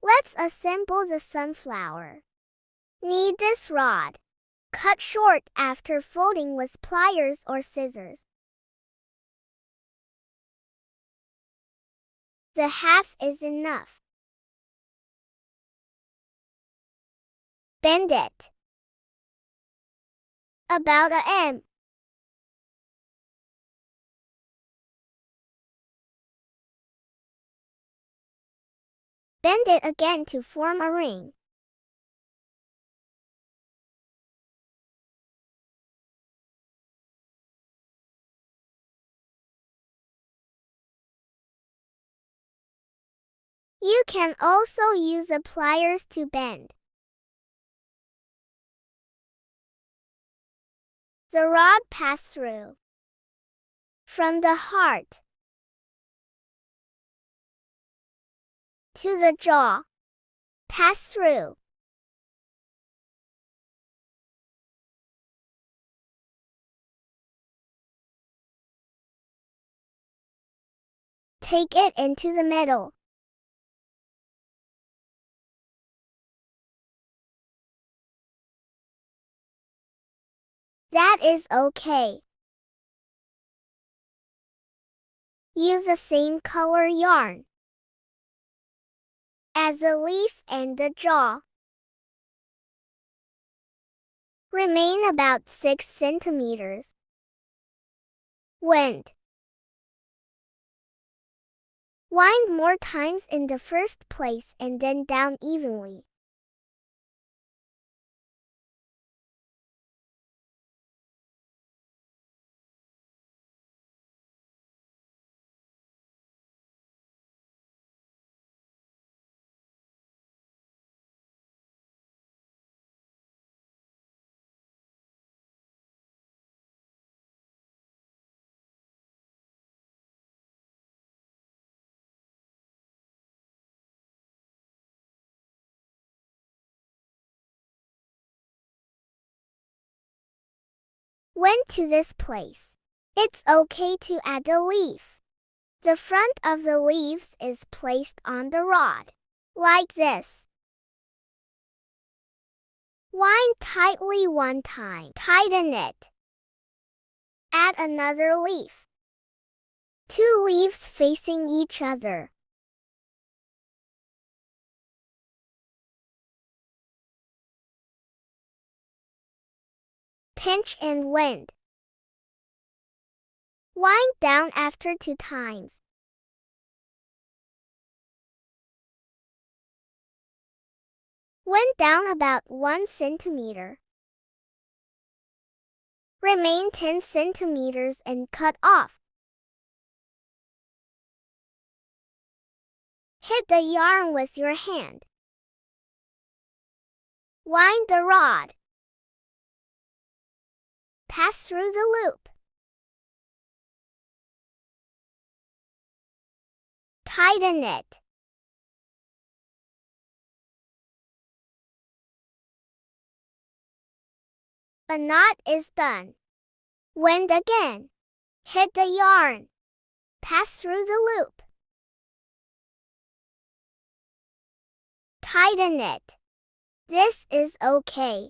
Let's assemble the sunflower. Knead this rod. Cut short after folding with pliers or scissors. The half is enough. Bend it about a m. Bend it again to form a ring. You can also use the pliers to bend the rod. Pass through from the heart to the jaw. Pass through. Take it into the middle. That is okay. Use the same color yarn as the leaf and the jaw. Remain about 6 centimeters. Wind more times in the first place and then down evenly. When to this place, it's okay to add a leaf. The front of the leaves is placed on the rod, like this. Wind tightly one time. Tighten it. Add another leaf. 2 leaves facing each other. Pinch and wind. Wind down after 2 times. Wind down about 1 centimeter. Remain 10 centimeters and cut off. Hit the yarn with your hand. Wind the rod. Pass through the loop. Tighten it. A knot is done. Wind again. Hit the yarn. Pass through the loop. Tighten it. This is okay.